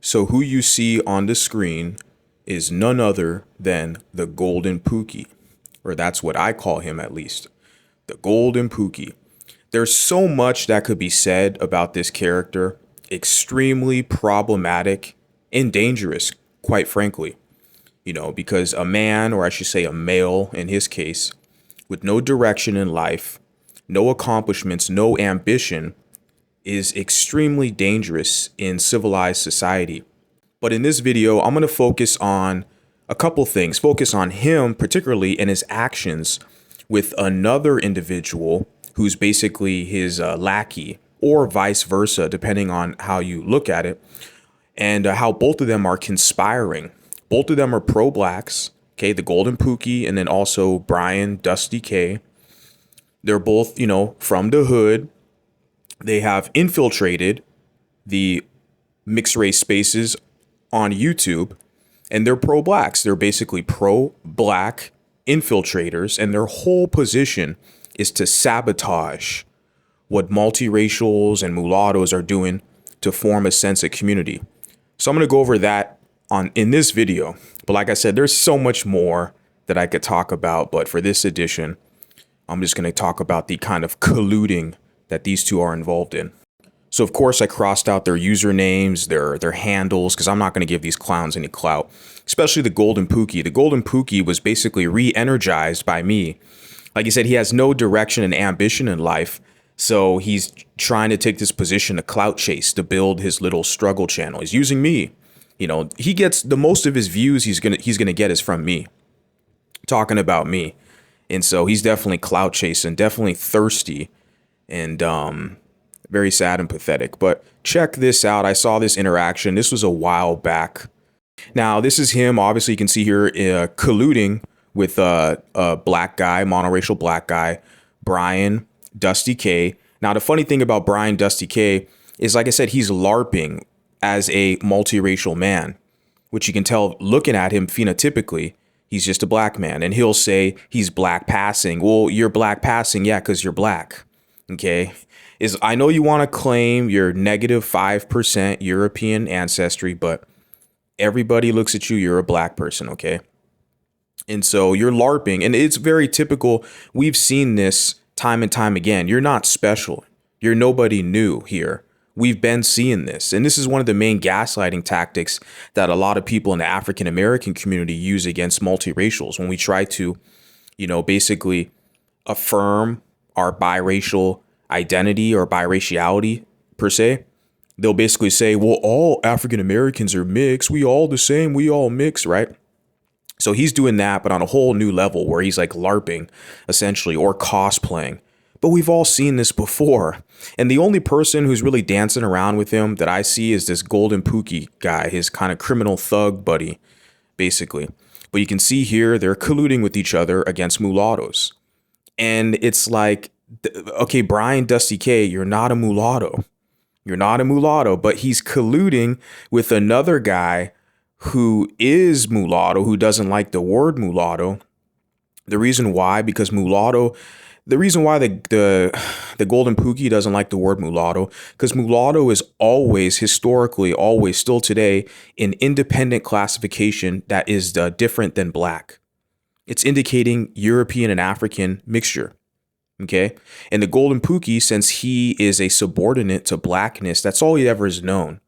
So who you see on the screen is none other than the Golden Pookie, or that's what I call him at least, the Golden Pookie. There's so much that could be said about this character, extremely problematic and dangerous, quite frankly. Because a man, or I should say a male in his case, with no direction in life, no accomplishments, no ambition, is extremely dangerous in civilized society. But in this video, I'm going to focus on a couple things. Focus on him particularly and his actions with another individual who's basically his lackey, or vice versa, depending on how you look at it, and how both of them are conspiring. Both of them are pro-blacks, okay, the Golden Pookie and then also Brian Dusty K. They're both, from the hood. They have infiltrated the mixed race spaces on YouTube, and they're pro-blacks. They're basically pro-black infiltrators, and their whole position is to sabotage what multiracials and mulattoes are doing to form a sense of community. So I'm going to go over that in this video. But like I said, there's so much more that I could talk about. But for this edition, I'm just going to talk about the kind of colluding that these two are involved in. So of course I crossed out their usernames, their handles, because I'm not going to give these clowns any clout, especially the Golden Pookie. The Golden Pookie was basically re-energized by me. Like I said, he has no direction and ambition in life. So he's trying to take this position to clout chase, to build his little struggle channel. He's using me. He gets the most of his views he's gonna get is from me, talking about me. And so he's definitely clout chasing, definitely thirsty, and very sad and pathetic. But check this out. I saw this interaction. This was a while back. Now, this is him. Obviously, you can see here colluding with a black guy, monoracial black guy, Brian Dusty K. Now, the funny thing about Brian Dusty K is, like I said, he's LARPing as a multiracial man, which you can tell looking at him phenotypically. He's just a black man, and he'll say he's black passing. Well, you're black passing, yeah, because you're black. Okay, I know you want to claim your -5% European ancestry, but everybody looks at you. You're a black person, okay? And so you're LARPing, and it's very typical. We've seen this time and time again. You're not special. You're nobody new here. We've been seeing this. And this is one of the main gaslighting tactics that a lot of people in the African American community use against multiracials. When we try to, basically affirm our biracial identity or biraciality per se, they'll basically say, well, all African Americans are mixed. We all the same. We all mix, right? So he's doing that, but on a whole new level where he's like LARPing essentially, or cosplaying. But we've all seen this before. And the only person who's really dancing around with him that I see is this Golden Pookie guy, his kind of criminal thug buddy, basically. But you can see here, they're colluding with each other against mulattoes. And it's like, okay, Brian Dusty K, you're not a mulatto. You're not a mulatto, but he's colluding with another guy who is mulatto, who doesn't like the word mulatto. The reason why, because mulatto, the reason why the Golden Pookie doesn't like the word mulatto, because mulatto is always, historically, always, still today, an independent classification that is different than black. It's indicating European and African mixture. Okay. And the Golden Pookie, since he is a subordinate to blackness, that's all he ever has known.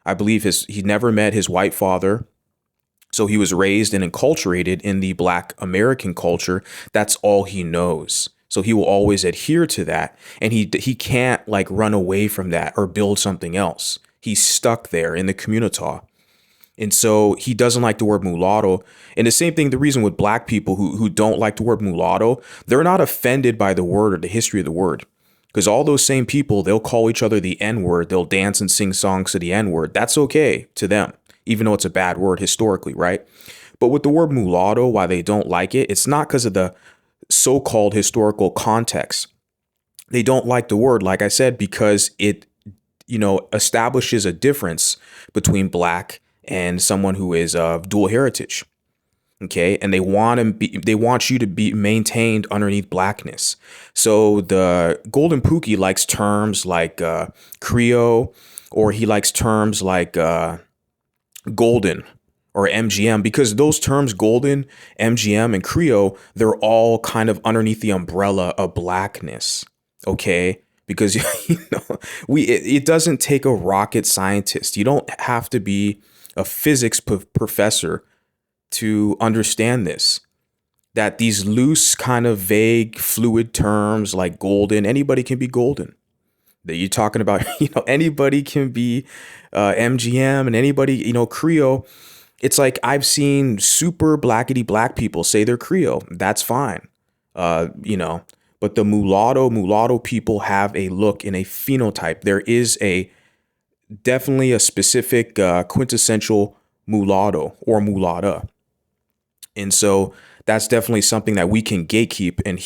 I believe he never met his white father. So he was raised and enculturated in the black American culture. That's all he knows. So he will always adhere to that. And he can't like run away from that or build something else. He's stuck there in the community. And so he doesn't like the word mulatto. And the same thing, the reason with black people who don't like the word mulatto, they're not offended by the word or the history of the word. Because all those same people, they'll call each other the N-word. They'll dance and sing songs to the N-word. That's okay to them, even though it's a bad word historically, right? But with the word mulatto, why they don't like it, it's not because of the so-called historical context. They don't like the word, like I said, because it, establishes a difference between black and someone who is of dual heritage. Okay, and they want you to be maintained underneath blackness. So the Golden Pookie likes terms like Creole, or he likes terms like golden or MGM, because those terms golden, MGM, and Creole, they're all kind of underneath the umbrella of blackness. Okay. Because it doesn't take a rocket scientist. You don't have to be a physics professor to understand this. That these loose, kind of vague, fluid terms like golden, anybody can be golden. That you're talking about, anybody can be MGM, and anybody, Creole. It's like I've seen super blackety black people say they're Creole. That's fine. But the mulatto people have a look and a phenotype. There is definitely a specific quintessential mulatto or mulatta. And so that's definitely something that we can gatekeep. And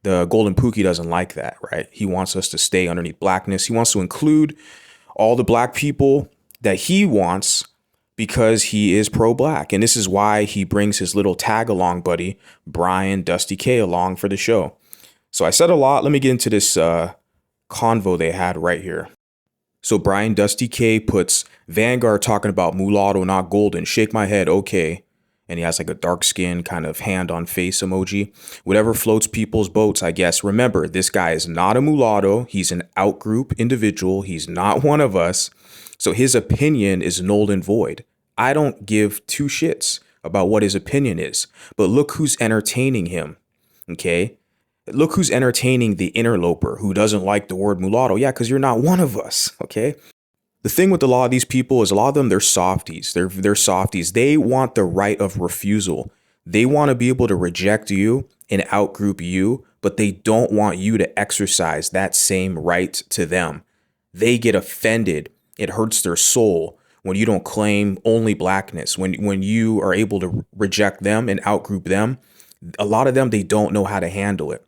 the Golden Pookie, doesn't like that, right? He wants us to stay underneath blackness. He wants to include all the black people that he wants because he is pro-black. And this is why he brings his little tag-along buddy, Brian Dusty K, along for the show. So I said a lot. Let me get into this convo they had right here. So Brian Dusty K puts Vanguard talking about mulatto, not golden. Shake my head, okay. And he has like a dark skin kind of hand on face emoji. Whatever floats people's boats, I guess. Remember, this guy is not a mulatto. He's an outgroup individual. He's not one of us. So his opinion is null and void. I don't give two shits about what his opinion is. But look who's entertaining him. Okay? Look who's entertaining the interloper who doesn't like the word mulatto. Yeah, because you're not one of us. Okay? The thing with a lot of these people is a lot of them, they're softies. They're softies. They want the right of refusal. They want to be able to reject you and outgroup you, but they don't want you to exercise that same right to them. They get offended. It hurts their soul when you don't claim only blackness. When you are able to reject them and outgroup them, a lot of them, they don't know how to handle it.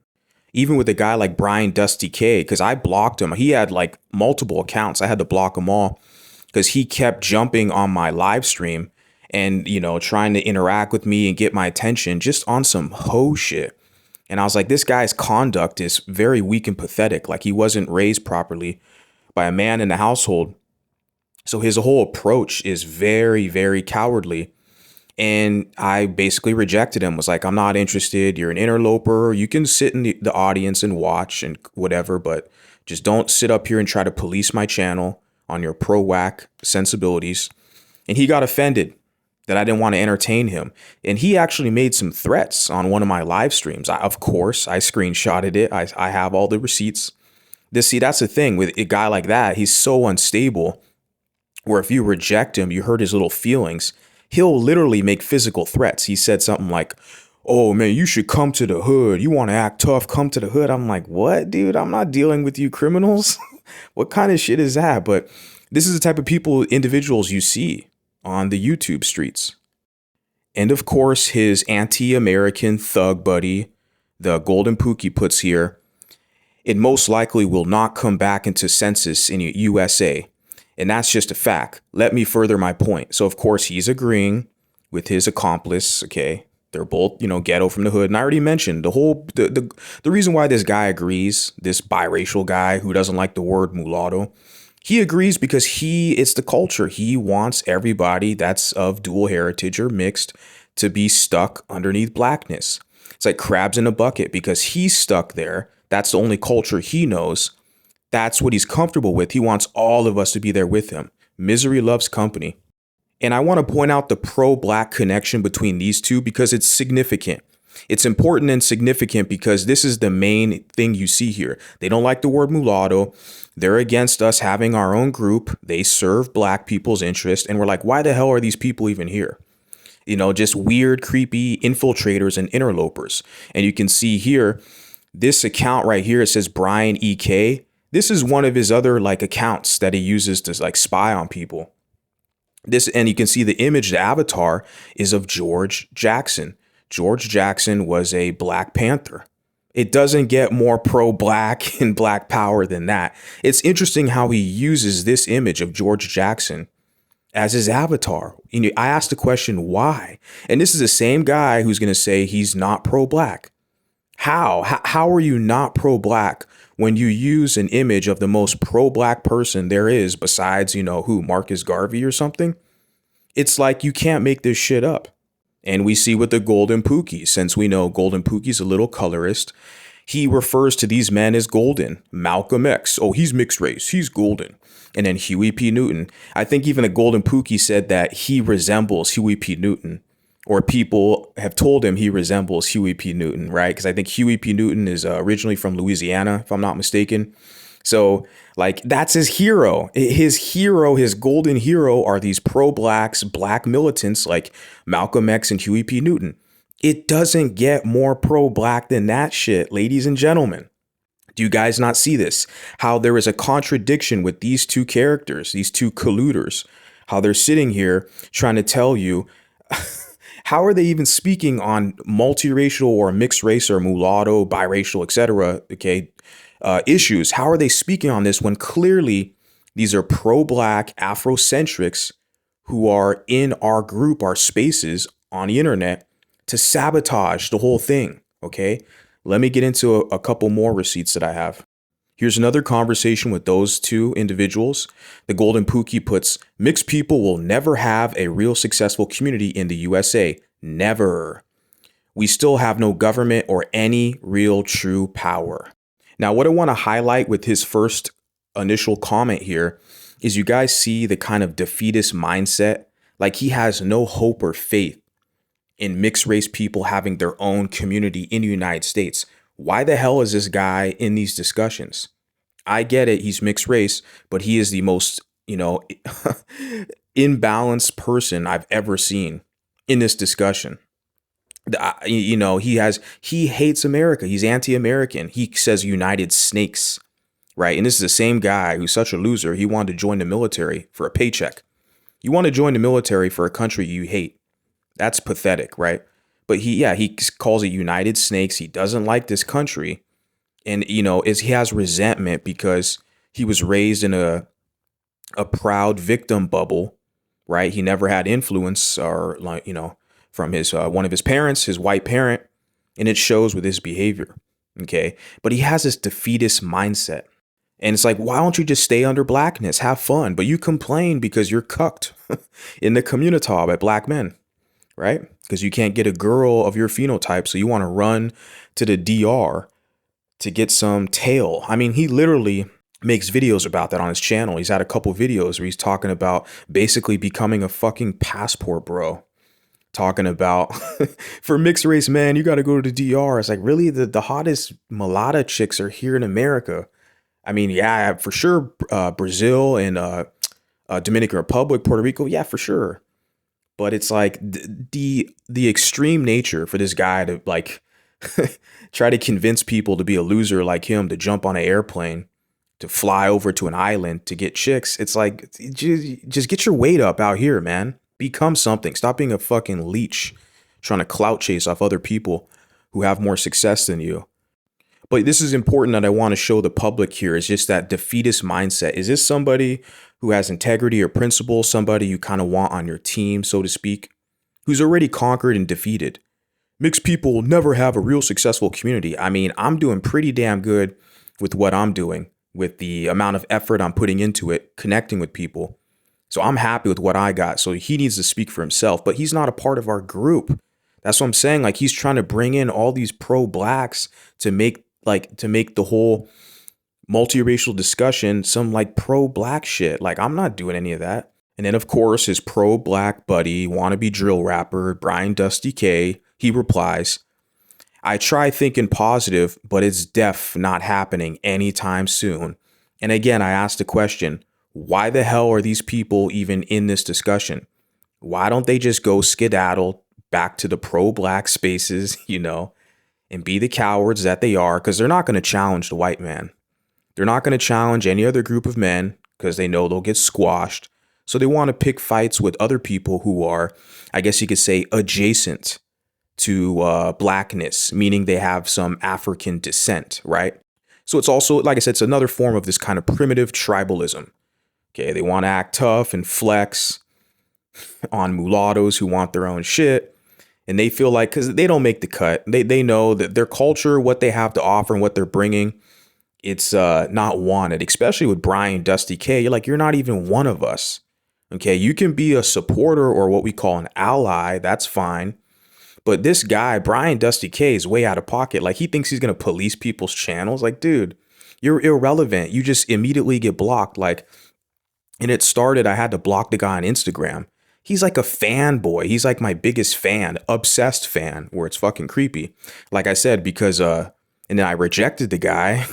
Even with a guy like Brian Dusty K, because I blocked him. He had like multiple accounts. I had to block them all because he kept jumping on my live stream and, trying to interact with me and get my attention just on some ho shit. And I was like, this guy's conduct is very weak and pathetic. Like he wasn't raised properly by a man in the household. So his whole approach is very, very cowardly. And I basically rejected him, was like, I'm not interested. You're an interloper. You can sit in the audience and watch and whatever, but just don't sit up here and try to police my channel on your pro-whack sensibilities. And he got offended that I didn't want to entertain him. And he actually made some threats on one of my live streams. Of course, I screenshotted it. I have all the receipts. That's the thing with a guy like that. He's so unstable where if you reject him, you hurt his little feelings. He'll literally make physical threats. He said something like, oh man, you should come to the hood. You want to act tough, come to the hood. I'm like, what, dude? I'm not dealing with you criminals. What kind of shit is that? But this is the type of individuals you see on the YouTube streets. And of course, his anti-American thug buddy, the Golden Pookie, puts here, it most likely will not come back into census in USA. And that's just a fact. Let me further my point. So, of course, he's agreeing with his accomplice. Okay. They're both, ghetto from the hood. And I already mentioned the reason why this guy agrees, this biracial guy who doesn't like the word mulatto, he agrees because it's the culture. He wants everybody that's of dual heritage or mixed to be stuck underneath blackness. It's like crabs in a bucket because he's stuck there. That's the only culture he knows. That's what he's comfortable with. He wants all of us to be there with him. Misery loves company. And I want to point out the pro-black connection between these two because it's significant. It's important and significant because this is the main thing you see here. They don't like the word mulatto. They're against us having our own group. They serve black people's interest. And we're like, why the hell are these people even here? Just weird, creepy infiltrators and interlopers. And you can see here, this account right here, it says Brian EK. This is one of his other accounts that he uses to spy on people. And you can see the image, the avatar is of George Jackson. George Jackson was a Black Panther. It doesn't get more pro-black and black power than that. It's interesting how he uses this image of George Jackson as his avatar. I asked the question, why? And this is the same guy who's going to say he's not pro-black. How are you not pro-black when you use an image of the most pro-black person there is besides, who, Marcus Garvey or something? It's like you can't make this shit up. And we see with the Golden Pookie, since we know Golden Pookie's a little colorist, he refers to these men as golden. Malcolm X, oh, he's mixed race, he's golden. And then Huey P. Newton. I think even the Golden Pookie said that he resembles Huey P. Newton, or people have told him he resembles Huey P. Newton, right? Because I think Huey P. Newton is originally from Louisiana, if I'm not mistaken. So, like, that's his hero. His golden hero are these pro-blacks, black militants like Malcolm X and Huey P. Newton. It doesn't get more pro-black than that shit, ladies and gentlemen. Do you guys not see this? How there is a contradiction with these two characters, these two colluders, how they're sitting here trying to tell you, how are they even speaking on multiracial or mixed race or mulatto, biracial, etc., okay, issues? How are they speaking on this when clearly these are pro-black Afrocentrics who are in our group, our spaces on the internet to sabotage the whole thing, okay? Let me get into a couple more receipts that I have. Here's another conversation with those two individuals. The Golden Pookie puts, mixed people will never have a real successful community in the USA. Never. We still have no government or any real true power. Now, what I want to highlight with his first initial comment here is you guys see the kind of defeatist mindset, like he has no hope or faith in mixed race people having their own community in the United States. Why the hell is this guy in these discussions? I get it, he's mixed race, but he is the most, imbalanced person I've ever seen in this discussion. He hates America. He's anti-American. He says United Snakes, right? And this is the same guy who's such a loser. He wanted to join the military for a paycheck. You want to join the military for a country you hate. That's pathetic, right? But he calls it United Snakes. He doesn't like this country. And, he has resentment because he was raised in a proud victim bubble, right? He never had influence or, from his one of his parents, his white parent, and it shows with his behavior, okay? But he has this defeatist mindset. And it's like, why don't you just stay under blackness, have fun? But you complain because you're cucked in the community by black men, right? Because you can't get a girl of your phenotype, so you want to run to the DR to get some tail. I mean, he literally makes videos about that on his channel. He's had a couple videos where he's talking about basically becoming a fucking passport bro. Talking about for mixed race men, you got to go to the DR. It's like, really, the hottest mulatto chicks are here in America. I mean, yeah, for sure. Brazil and Dominican Republic, Puerto Rico. Yeah, for sure. But it's like the extreme nature for this guy to like try to convince people to be a loser like him, to jump on an airplane, to fly over to an island to get chicks. It's like, just get your weight up out here, man. Become something. Stop being a fucking leech trying to clout chase off other people who have more success than you. But this is important that I want to show the public here is just that defeatist mindset. Is this somebody who has integrity or principle, somebody you kind of want on your team, so to speak, who's already conquered and defeated? Mixed people will never have a real successful community. I mean, I'm doing pretty damn good with what I'm doing, with the amount of effort I'm putting into it, connecting with people. So I'm happy with what I got. So he needs to speak for himself, but he's not a part of our group. That's what I'm saying. Like, he's trying to bring in all these pro-blacks to make the whole multiracial discussion some like pro-black shit. Like, I'm not doing any of that. And then, of course, his pro-black buddy, wannabe drill rapper, Brian Dusty K, he replies, I try thinking positive, but it's def not happening anytime soon. And again, I asked the question, why the hell are these people even in this discussion? Why don't they just go skedaddle back to the pro-black spaces, and be the cowards that they are? Because they're not going to challenge the white man. They're not going to challenge any other group of men because they know they'll get squashed. So they want to pick fights with other people who are, I guess you could say, adjacent to blackness, meaning they have some African descent, right? So it's also, like I said, it's another form of this kind of primitive tribalism. Okay, they want to act tough and flex on mulattoes who want their own shit. And they feel like, because they don't make the cut, they know that their culture, what they have to offer and what they're bringing, it's not wanted, especially with Brian Dusty K. You're like, you're not even one of us. Okay, you can be a supporter or what we call an ally. That's fine. But this guy, Brian Dusty K, is way out of pocket. Like, he thinks he's going to police people's channels. Like, dude, you're irrelevant. You just immediately get blocked. Like, and it started, I had to block the guy on Instagram. He's like a fanboy. He's like my biggest fan, obsessed fan, where it's fucking creepy. Like I said, because, and then I rejected the guy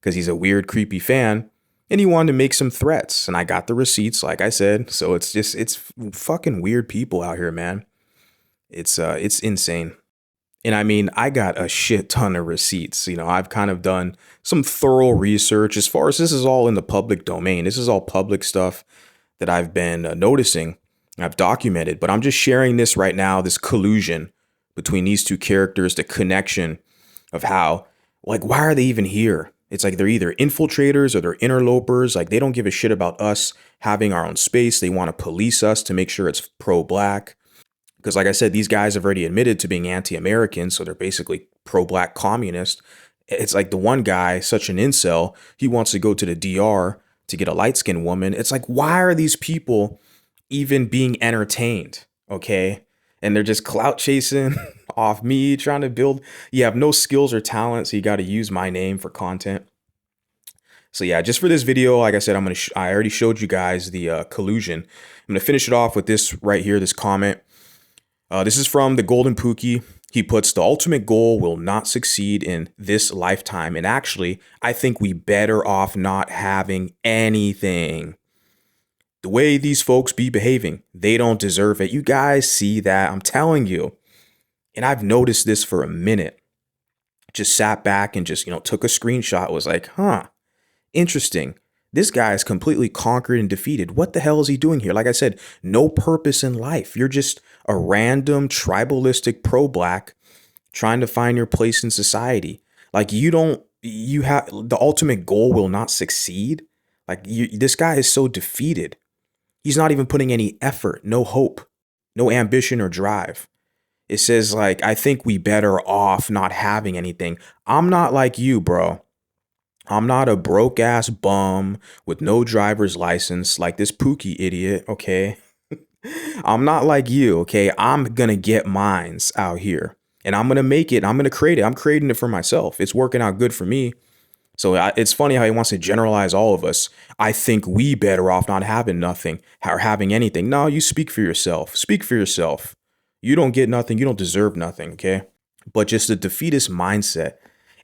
because he's a weird, creepy fan. And he wanted to make some threats. And I got the receipts, like I said. So it's fucking weird people out here, man. It's insane. And I mean, I got a shit ton of receipts. You know, I've kind of done some thorough research as far as this is all in the public domain. This is all public stuff that I've been noticing. I've documented, but I'm just sharing this right now, this collusion between these two characters, the connection of how, like, why are they even here? It's like they're either infiltrators or they're interlopers. Like, they don't give a shit about us having our own space. They want to police us to make sure it's pro-black. Because like I said, these guys have already admitted to being anti-American, so they're basically pro-black communist. It's like the one guy, such an incel, he wants to go to the DR to get a light-skinned woman. It's like, why are these people even being entertained? Okay? And they're just clout chasing off me, trying to build. You have no skills or talent, so you got to use my name for content. So yeah, just for this video, like I said, I already showed you guys the collusion. I'm gonna finish it off with this right here, this comment. This is from the Golden Pookie. He puts, the ultimate goal will not succeed in this lifetime. And actually, I think we better off not having anything. The way these folks be behaving, they don't deserve it. You guys see that? I'm telling you. And I've noticed this for a minute. Just sat back and just, took a screenshot. Was like, huh, interesting. This guy is completely conquered and defeated. What the hell is he doing here? Like I said, no purpose in life. You're just a random tribalistic pro-black trying to find your place in society. Like, you have the ultimate goal will not succeed. Like, this guy is so defeated. He's not even putting any effort, no hope, no ambition or drive. It says, like, I think we better off not having anything. I'm not like you, bro. I'm not a broke ass bum with no driver's license like this Pookie idiot, okay? I'm not like you, okay? I'm gonna get mines out here and I'm gonna make it. I'm gonna create it. I'm creating it for myself. It's working out good for me. So it's funny how he wants to generalize all of us. I think we better off not having nothing or having anything. No, you speak for yourself. Speak for yourself. You don't get nothing. You don't deserve nothing, okay? But just a defeatist mindset.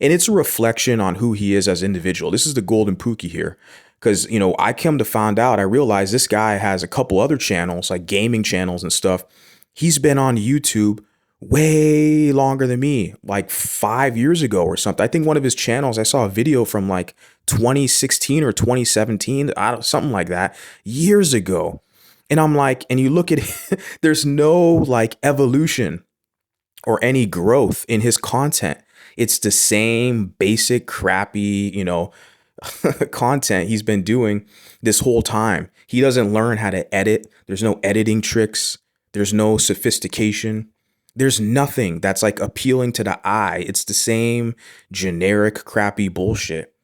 And it's a reflection on who he is as an individual. This is the Golden Pookie here. Because, I come to find out, I realized this guy has a couple other channels, like gaming channels and stuff. He's been on YouTube way longer than me, like 5 years ago or something. I think one of his channels, I saw a video from like 2016 or 2017, something like that, years ago. And I'm like, and you look at it, there's no like evolution or any growth in his content. It's the same basic crappy, content he's been doing this whole time. He doesn't learn how to edit. There's no editing tricks. There's no sophistication. There's nothing that's like appealing to the eye. It's the same generic crappy bullshit.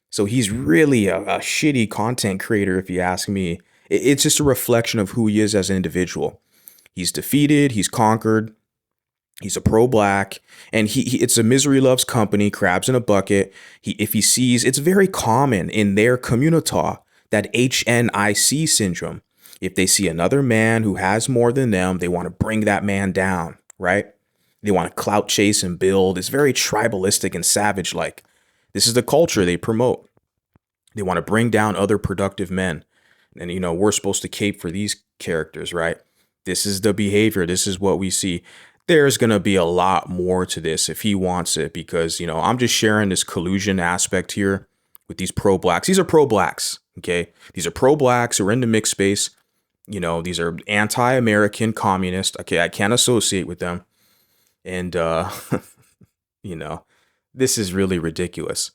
So he's really a shitty content creator, if you ask me. It's just a reflection of who he is as an individual. He's defeated. He's conquered. He's a pro-black, and it's a misery loves company, crabs in a bucket. If he sees, it's very common in their community, that HNIC syndrome. If they see another man who has more than them, they want to bring that man down, right? They want to clout chase and build. It's very tribalistic and savage-like. This is the culture they promote. They want to bring down other productive men. And, we're supposed to cape for these characters, right? This is the behavior. This is what we see. There's going to be a lot more to this if he wants it, because, I'm just sharing this collusion aspect here with these pro-blacks. These are pro-blacks, okay? These are pro-blacks who are in the mixed space. These are anti-American communists. Okay, I can't associate with them. And, this is really ridiculous.